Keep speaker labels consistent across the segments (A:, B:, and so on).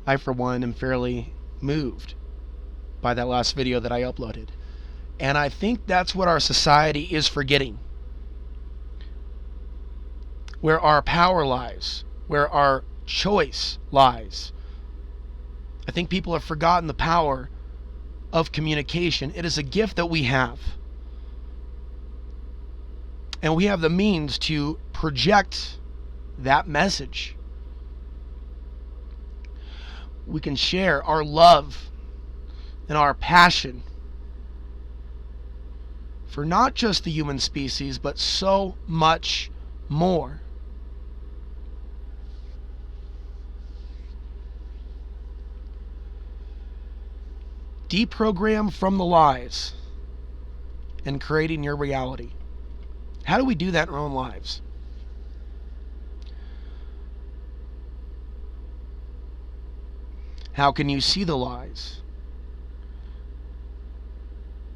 A: I, for one, am fairly moved by that last video that I uploaded. And I think that's what our society is forgetting. Where our power lies, where our choice lies. I think people have forgotten the power of communication. It is a gift that we have. And we have the means to project that message. We can share our love and our passion for not just the human species, but so much more. Deprogram from the lies and creating your reality. How do we do that in our own lives? How can you see the lies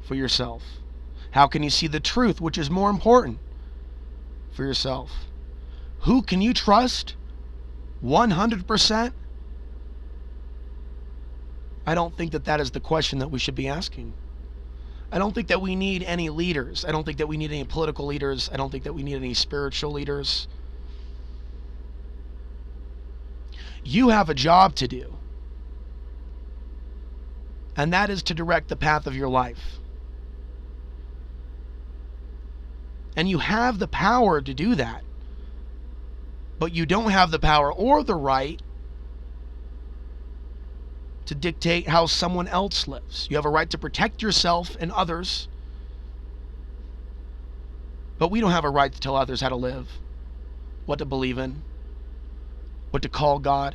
A: for yourself? How can you see the truth, which is more important, for yourself? Who can you trust 100%? I don't think that is the question that we should be asking. I don't think that we need any leaders. I don't think that we need any political leaders. I don't think that we need any spiritual leaders. You have a job to do. And that is to direct the path of your life. And you have the power to do that. But you don't have the power or the right to dictate how someone else lives. You have a right to protect yourself and others. But we don't have a right to tell others how to live, what to believe in, what to call God.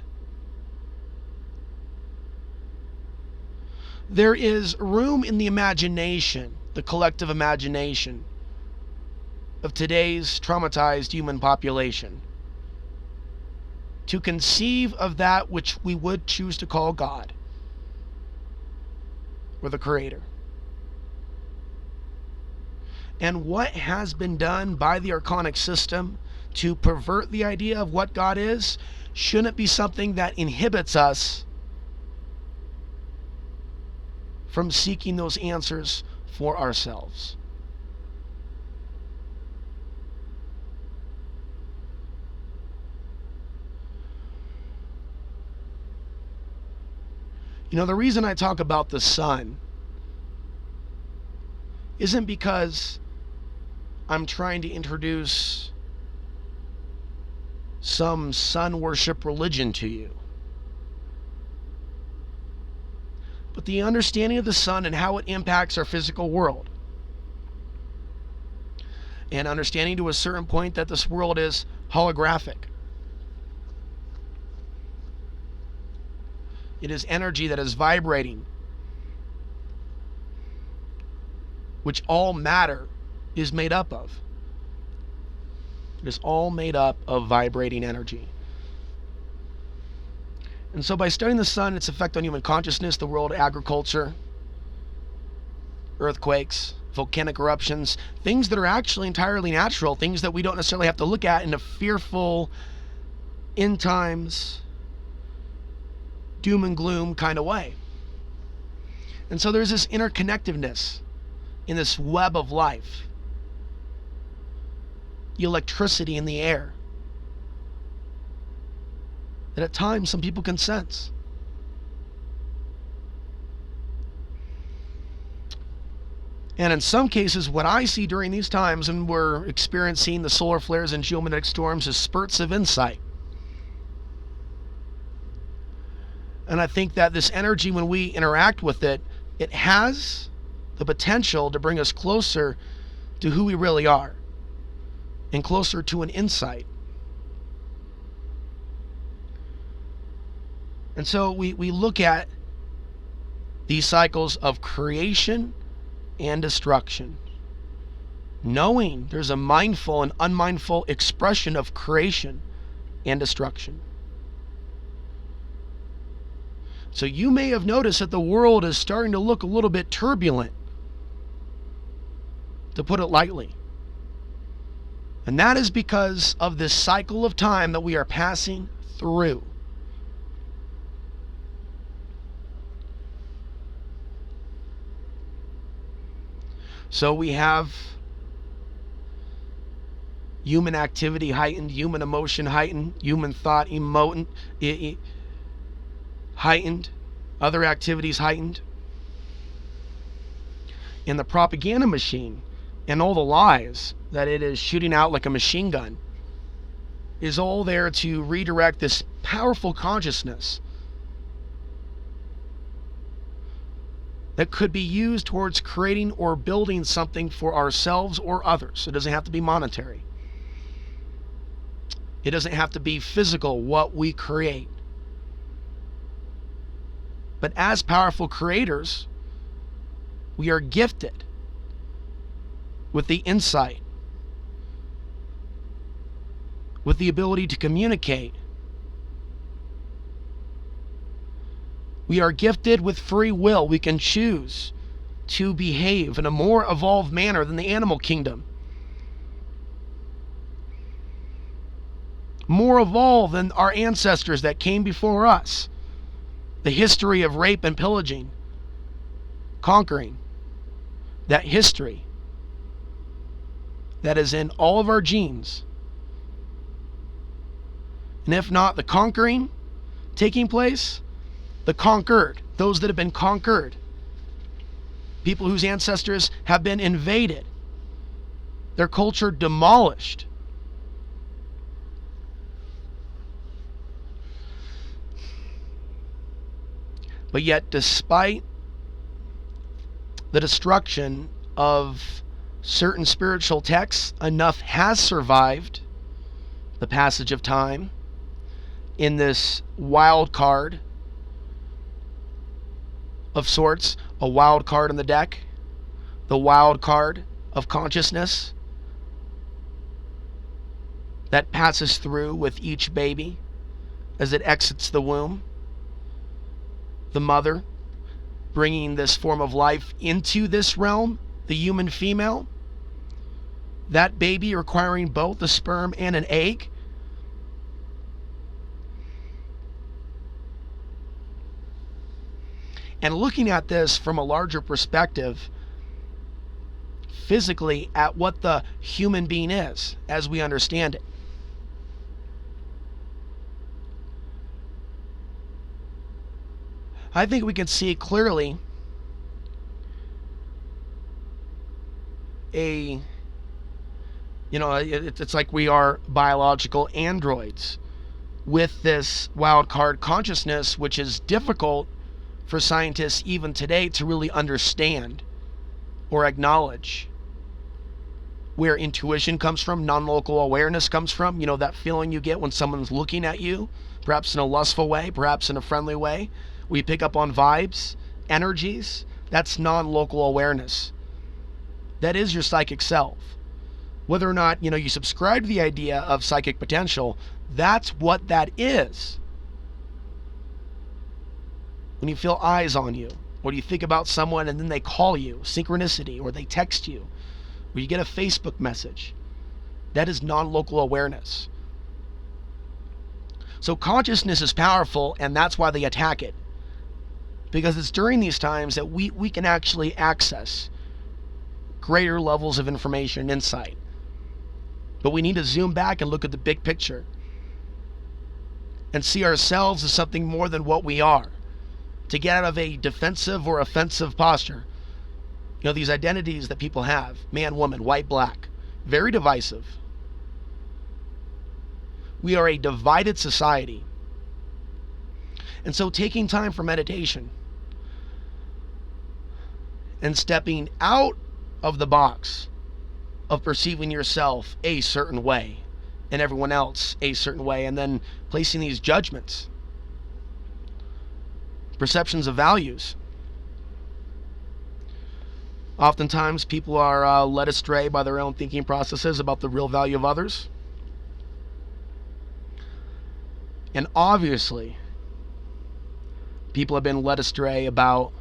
A: There is room in the imagination, the collective imagination of today's traumatized human population, to conceive of that which we would choose to call God or the Creator. And what has been done by the archonic system to pervert the idea of what God is shouldn't be something that inhibits us from seeking those answers for ourselves. You know, the reason I talk about the sun isn't because I'm trying to introduce some sun worship religion to you. But the understanding of the sun and how it impacts our physical world. And understanding to a certain point that this world is holographic. It is energy that is vibrating, which all matter is made up of. It is all made up of vibrating energy. And so by studying the sun, its effect on human consciousness, the world, agriculture, earthquakes, volcanic eruptions, things that are actually entirely natural, things that we don't necessarily have to look at in a fearful, end times, doom and gloom kind of way. And so there's this interconnectedness in this web of life. The electricity in the air that at times some people can sense. And in some cases, what I see during these times, and we're experiencing the solar flares and geomagnetic storms, is spurts of insight. And I think that this energy, when we interact with it, it has the potential to bring us closer to who we really are and closer to an insight. And so we look at these cycles of creation and destruction, knowing there's a mindful and unmindful expression of creation and destruction. So you may have noticed that the world is starting to look a little bit turbulent, to put it lightly. And that is because of this cycle of time that we are passing through. So we have human activity heightened, human emotion heightened, human thought heightened, other activities heightened. And the propaganda machine and all the lies that it is shooting out like a machine gun is all there to redirect this powerful consciousness that could be used towards creating or building something for ourselves or others. It doesn't have to be monetary. It doesn't have to be physical, what we create. But as powerful creators, we are gifted with the insight, with the ability to communicate. We are gifted with free will. We can choose to behave in a more evolved manner than the animal kingdom. More evolved than our ancestors that came before us. The history of rape and pillaging, conquering, that history that is in all of our genes. And if not the conquering taking place, the conquered, those that have been conquered, people whose ancestors have been invaded, their culture demolished. But yet, despite the destruction of certain spiritual texts, enough has survived the passage of time in this wild card of sorts, a wild card in the deck, the wild card of consciousness that passes through with each baby as it exits the womb. The mother bringing this form of life into this realm, the human female, that baby requiring both a sperm and an egg. And looking at this from a larger perspective, physically at what the human being is, as we understand it. I think we can see clearly it's like we are biological androids with this wild card consciousness, which is difficult for scientists even today to really understand or acknowledge. Where intuition comes from, non-local awareness comes from, that feeling you get when someone's looking at you, perhaps in a lustful way, perhaps in a friendly way. We pick up on vibes, energies. That's non-local awareness. That is your psychic self. Whether or not, you subscribe to the idea of psychic potential, that's what that is. When you feel eyes on you, or you think about someone and then they call you, synchronicity, or they text you, or you get a Facebook message, that is non-local awareness. So consciousness is powerful, and that's why they attack it. Because it's during these times that we can actually access greater levels of information and insight. But we need to zoom back and look at the big picture and see ourselves as something more than what we are, to get out of a defensive or offensive posture. These identities that people have, man, woman, white, black, very divisive. We are a divided society. And so taking time for meditation and stepping out of the box of perceiving yourself a certain way and everyone else a certain way, and then placing these judgments, perceptions of values. Oftentimes people are led astray by their own thinking processes about the real value of others. And obviously, people have been led astray about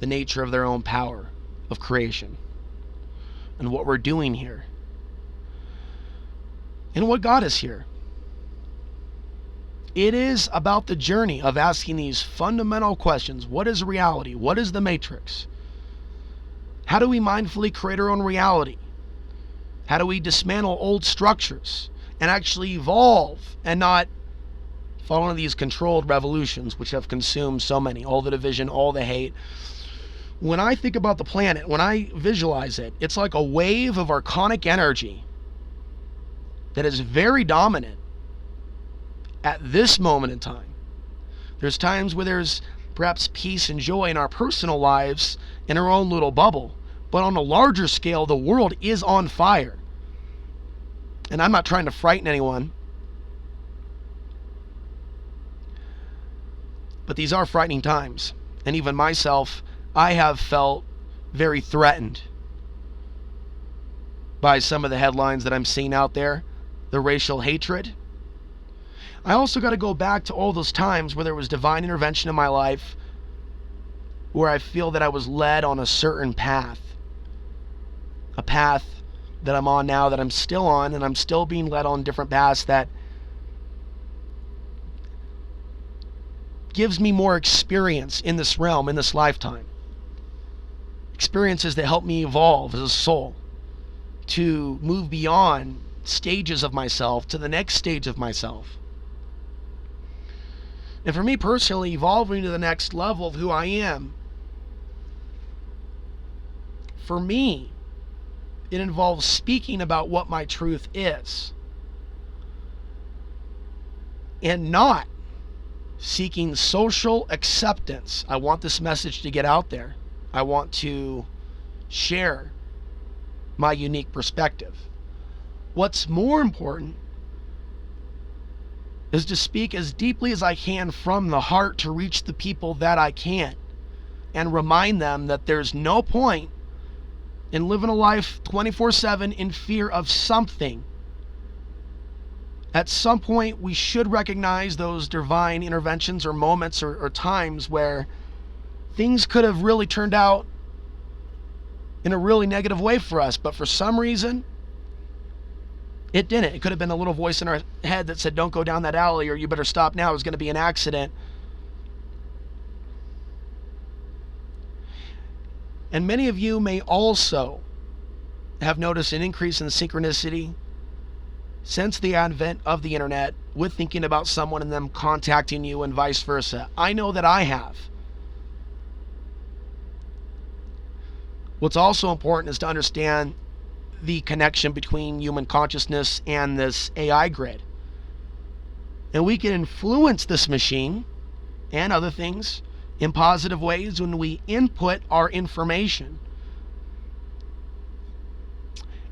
A: the nature of their own power of creation and what we're doing here and what got us here. It is about the journey of asking these fundamental questions. What is reality? What is the matrix? How do we mindfully create our own reality? How do we dismantle old structures and actually evolve and not fall into these controlled revolutions which have consumed so many, all the division, all the hate? When I think about the planet, when I visualize it, it's like a wave of archonic energy that is very dominant at this moment in time. There's times where there's perhaps peace and joy in our personal lives, in our own little bubble. But on a larger scale, the world is on fire. And I'm not trying to frighten anyone, but these are frightening times. And even myself, I have felt very threatened by some of the headlines that I'm seeing out there, the racial hatred. I also got to go back to all those times where there was divine intervention in my life, where I feel that I was led on a certain path. A path that I'm on now, that I'm still on, and I'm still being led on different paths that gives me more experience in this realm, in this lifetime. Experiences that help me evolve as a soul, to move beyond stages of myself to the next stage of myself. And for me personally, evolving to the next level of who I am, for me, it involves speaking about what my truth is and not seeking social acceptance. I want this message to get out there. I want to share my unique perspective. What's more important is to speak as deeply as I can from the heart to reach the people that I can, and remind them that there's no point in living a life 24/7 in fear of something. At some point, we should recognize those divine interventions or moments or times where things could have really turned out in a really negative way for us, but for some reason, it didn't. It could have been a little voice in our head that said, don't go down that alley, or you better stop now, it's going to be an accident. And many of you may also have noticed an increase in synchronicity since the advent of the internet, with thinking about someone and them contacting you and vice versa. I know that I have. What's also important is to understand the connection between human consciousness and this AI grid. And we can influence this machine and other things in positive ways when we input our information.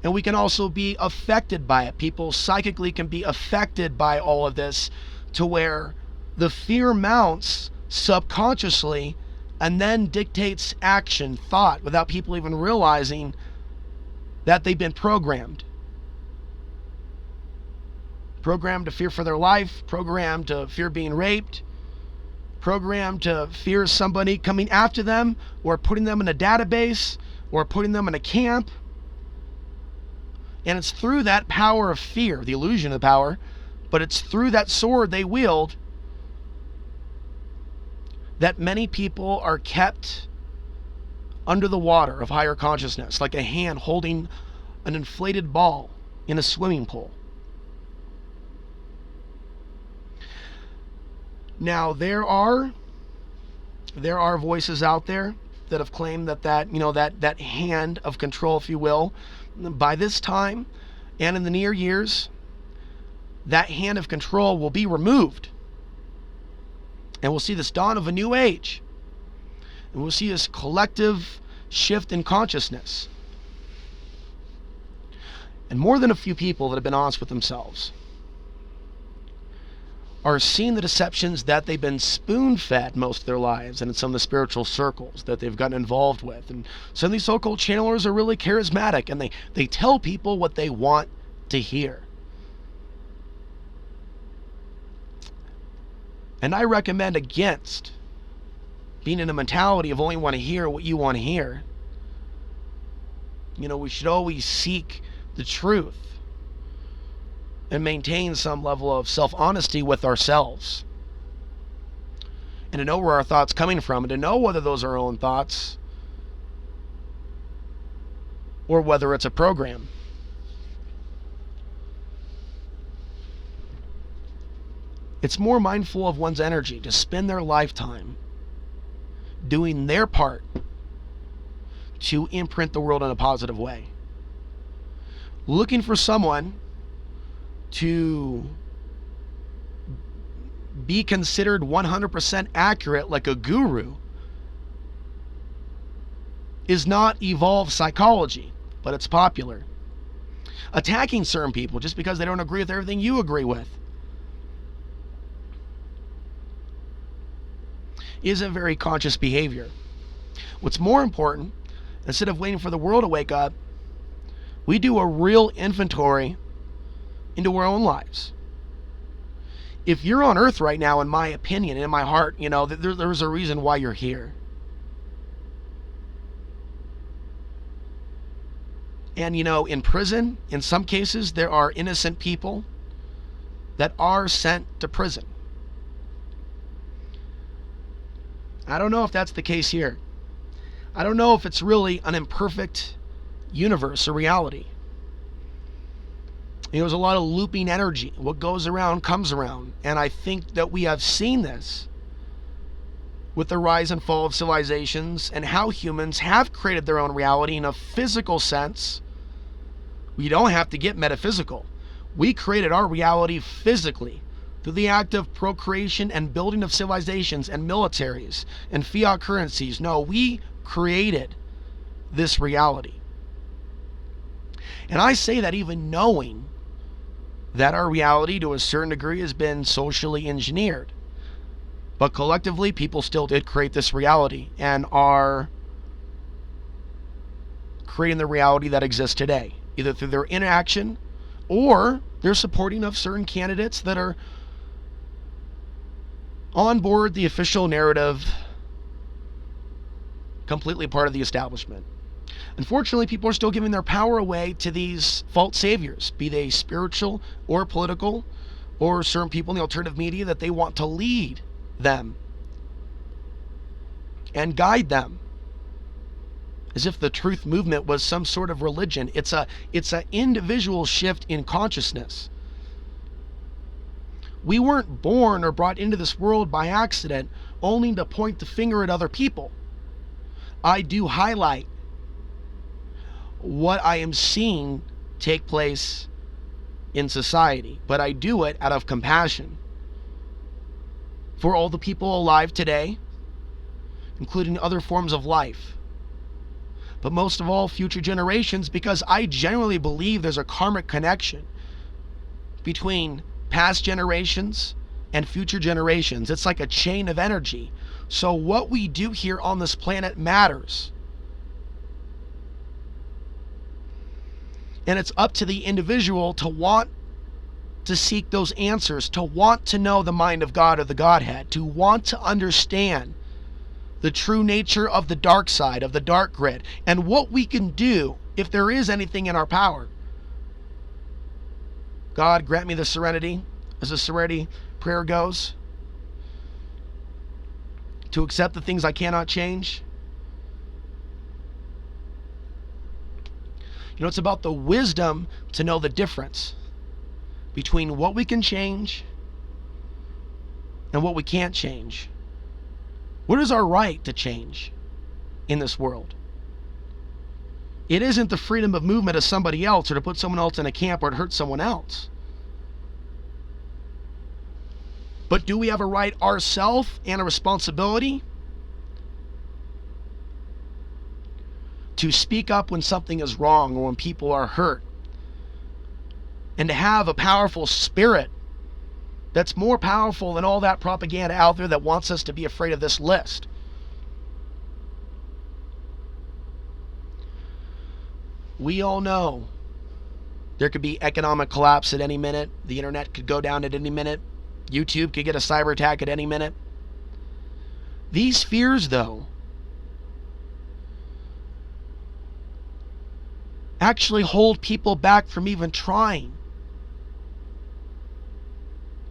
A: And we can also be affected by it. People psychically can be affected by all of this, to where the fear mounts subconsciously and then dictates action, thought, without people even realizing that they've been programmed. Programmed to fear for their life, programmed to fear being raped, programmed to fear somebody coming after them, or putting them in a database, or putting them in a camp. And it's through that power of fear, the illusion of power, but it's through that sword they wield, that many people are kept under the water of higher consciousness, like a hand holding an inflated ball in a swimming pool. Now, there are voices out there that have claimed that hand of control, if you will, by this time and in the near years, that hand of control will be removed. And we'll see this dawn of a new age. And we'll see this collective shift in consciousness. And more than a few people that have been honest with themselves are seeing the deceptions that they've been spoon-fed most of their lives, and in some of the spiritual circles that they've gotten involved with. And some of these so-called channelers are really charismatic, and they tell people what they want to hear. And I recommend against being in a mentality of only want to hear what you want to hear. We should always seek the truth and maintain some level of self-honesty with ourselves. And to know where our thoughts are coming from, and to know whether those are our own thoughts or whether it's a program. It's more mindful of one's energy to spend their lifetime doing their part to imprint the world in a positive way. Looking for someone to be considered 100% accurate like a guru is not evolved psychology, but it's popular. Attacking certain people just because they don't agree with everything you agree with isn't very conscious behavior. What's more important, instead of waiting for the world to wake up, we do a real inventory into our own lives. If you're on earth right now, in my opinion, in my heart, there's a reason why you're here. And in prison, in some cases, there are innocent people that are sent to prison. I don't know if that's the case here. I don't know if it's really an imperfect universe or reality. There's a lot of looping energy. What goes around comes around. And I think that we have seen this with the rise and fall of civilizations and how humans have created their own reality in a physical sense. We don't have to get metaphysical. We created our reality physically through the act of procreation and building of civilizations and militaries and fiat currencies. No, we created this reality. And I say that even knowing that our reality to a certain degree has been socially engineered. But collectively, people still did create this reality and are creating the reality that exists today, either through their inaction or their supporting of certain candidates that are on board the official narrative, completely part of the establishment. Unfortunately, people are still giving their power away to these false saviors, be they spiritual or political, or certain people in the alternative media that they want to lead them and guide them, as if the truth movement was some sort of religion. It's an individual shift in consciousness. We weren't born or brought into this world by accident only to point the finger at other people. I do highlight what I am seeing take place in society, but I do it out of compassion for all the people alive today, including other forms of life, but most of all future generations, because I genuinely believe there's a karmic connection between past generations and future generations. It's like a chain of energy. So what we do here on this planet matters. And it's up to the individual to want to seek those answers, to want to know the mind of God or the Godhead, to want to understand the true nature of the dark side, of the dark grid, and what we can do if there is anything in our power. God, grant me the serenity, as the serenity prayer goes, to accept the things I cannot change. It's about the wisdom to know the difference between what we can change and what we can't change. What is our right to change in this world? It isn't the freedom of movement of somebody else, or to put someone else in a camp, or to hurt someone else. But do we have a right ourselves and a responsibility to speak up when something is wrong or when people are hurt, and to have a powerful spirit that's more powerful than all that propaganda out there that wants us to be afraid of this list? We all know there could be economic collapse at any minute. The internet could go down at any minute. YouTube could get a cyber attack at any minute. These fears, though, actually hold people back from even trying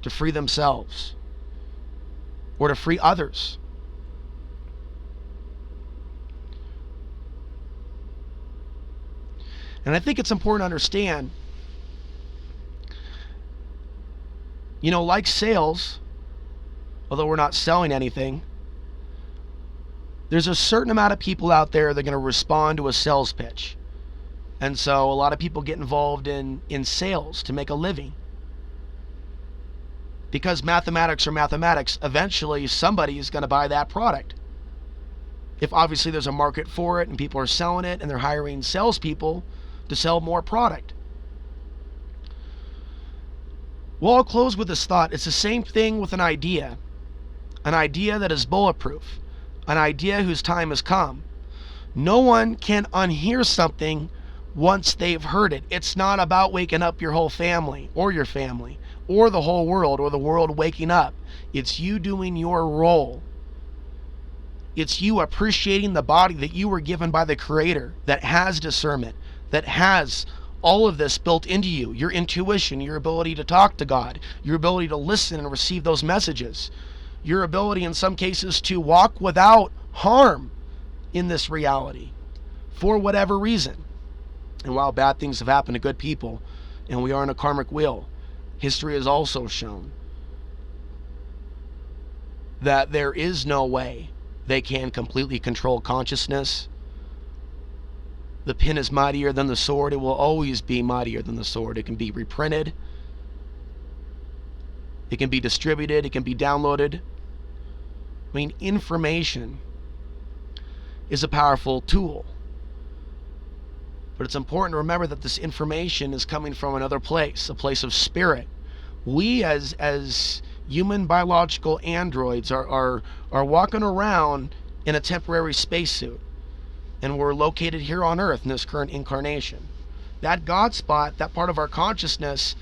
A: to free themselves or to free others. And I think it's important to understand, like sales, although we're not selling anything, there's a certain amount of people out there that are going to respond to a sales pitch. And so a lot of people get involved in sales to make a living. Because mathematics are mathematics, eventually somebody is going to buy that product. If obviously there's a market for it and people are selling it and they're hiring salespeople to sell more product. Well, I'll close with this thought. It's the same thing with an idea that is bulletproof, an idea whose time has come. No one can unhear something once they've heard it. It's not about waking up your whole family or your family or the whole world or the world waking up. It's you doing your role. It's you appreciating the body that you were given by the Creator, that has discernment, that has all of this built into you, your intuition, your ability to talk to God, your ability to listen and receive those messages, your ability in some cases to walk without harm in this reality for whatever reason. And while bad things have happened to good people, and we are in a karmic wheel, history has also shown that there is no way they can completely control consciousness. The pen is mightier than the sword. It will always be mightier than the sword. It can be reprinted. It can be distributed. It can be downloaded. Information is a powerful tool. But it's important to remember that this information is coming from another place, a place of spirit. We as human biological androids are walking around in a temporary spacesuit. And we're located here on Earth in this current incarnation. That God spot, that part of our consciousness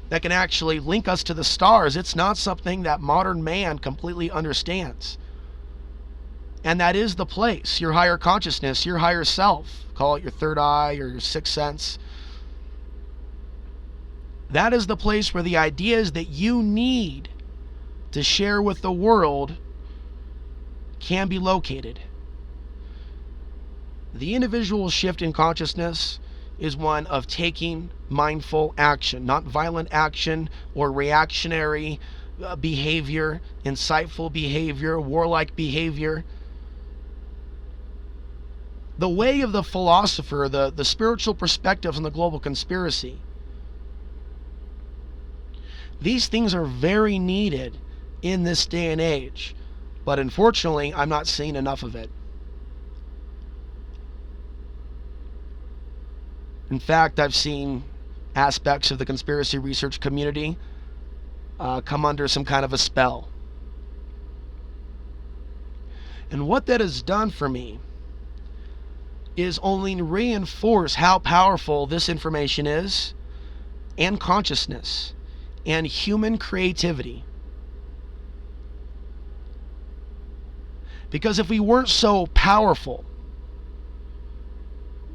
A: that can actually link us to the stars, it's not something that modern man completely understands. And that is the place, your higher consciousness, your higher self. Call it your third eye or your sixth sense. That is the place where the ideas that you need to share with the world can be located. The individual shift in consciousness is one of taking mindful action, not violent action or reactionary behavior, insightful behavior, warlike behavior. The way of the philosopher, the spiritual perspectives on the global conspiracy. These things are very needed in this day and age, but unfortunately, I'm not seeing enough of it. In fact, I've seen aspects of the conspiracy research community come under some kind of a spell. And what that has done for me is only reinforce how powerful this information is, and consciousness, and human creativity. Because if we weren't so powerful,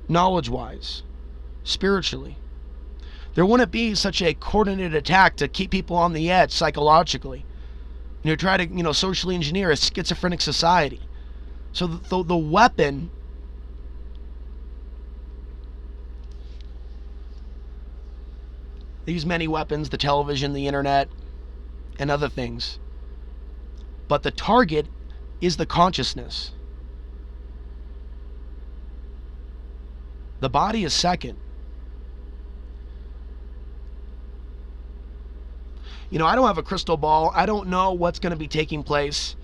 A: knowledge-wise, spiritually, there wouldn't be such a coordinated attack to keep people on the edge psychologically. Try to, socially engineer a schizophrenic society. So the weapon they use many weapons, the television, the internet, and other things. But the target is the consciousness. The body is second. I don't have a crystal ball. I don't know what's going to be taking place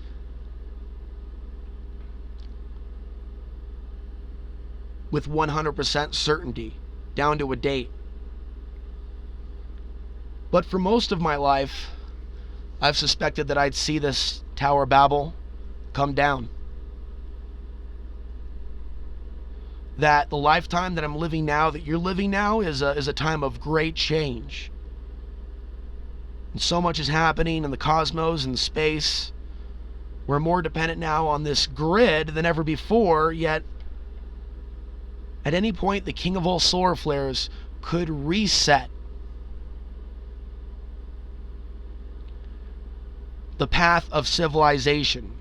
A: with 100% certainty, down to a date. But for most of my life, I've suspected that I'd see this Tower of Babel come down. That the lifetime that I'm living now, that you're living now, is a time of great change. And so much is happening in the cosmos and space. We're more dependent now on this grid than ever before, yet at any point the king of all solar flares could reset the path of civilization.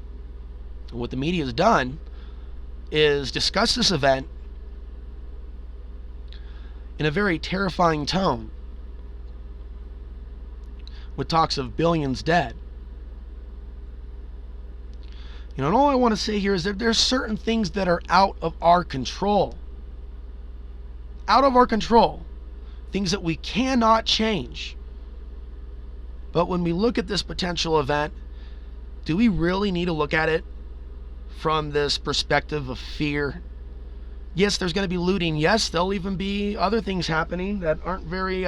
A: And what the media has done is discuss this event in a very terrifying tone with talks of billions dead. And all I want to say here is that there's certain things that are out of our control. Out of our control. Things that we cannot change. But when we look at this potential event, do we really need to look at it from this perspective of fear? Yes, there's going to be looting. Yes, there'll even be other things happening that aren't very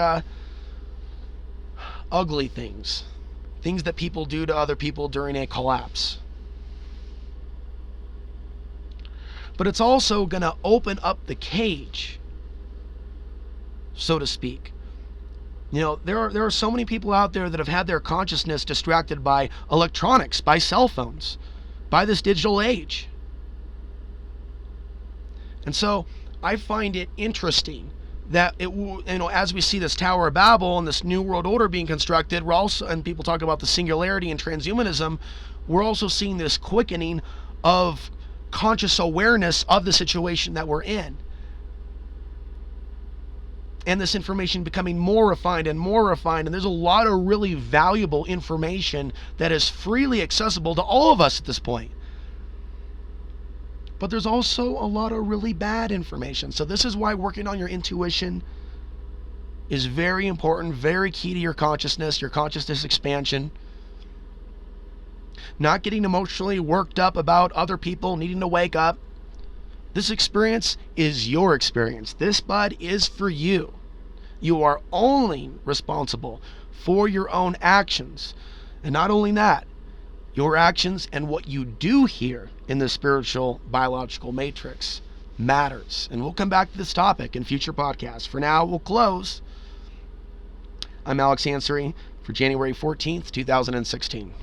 A: ugly things. Things that people do to other people during a collapse. But it's also going to open up the cage, so to speak. There are so many people out there that have had their consciousness distracted by electronics, by cell phones, by this digital age. And so I find it interesting that as we see this Tower of Babel and this New World Order being constructed, we're also, and people talk about the singularity and transhumanism, we're also seeing this quickening of conscious awareness of the situation that we're in. And this information becoming more refined, and there's a lot of really valuable information that is freely accessible to all of us at this point. But there's also a lot of really bad information. So this is why working on your intuition is very important, very key to your consciousness expansion. Not getting emotionally worked up about other people needing to wake up. This experience is your experience. This bud is for you. You are only responsible for your own actions. And not only that, your actions and what you do here in the spiritual biological matrix matters. And we'll come back to this topic in future podcasts. For now, we'll close. I'm Alex Ansary for January 14th, 2016.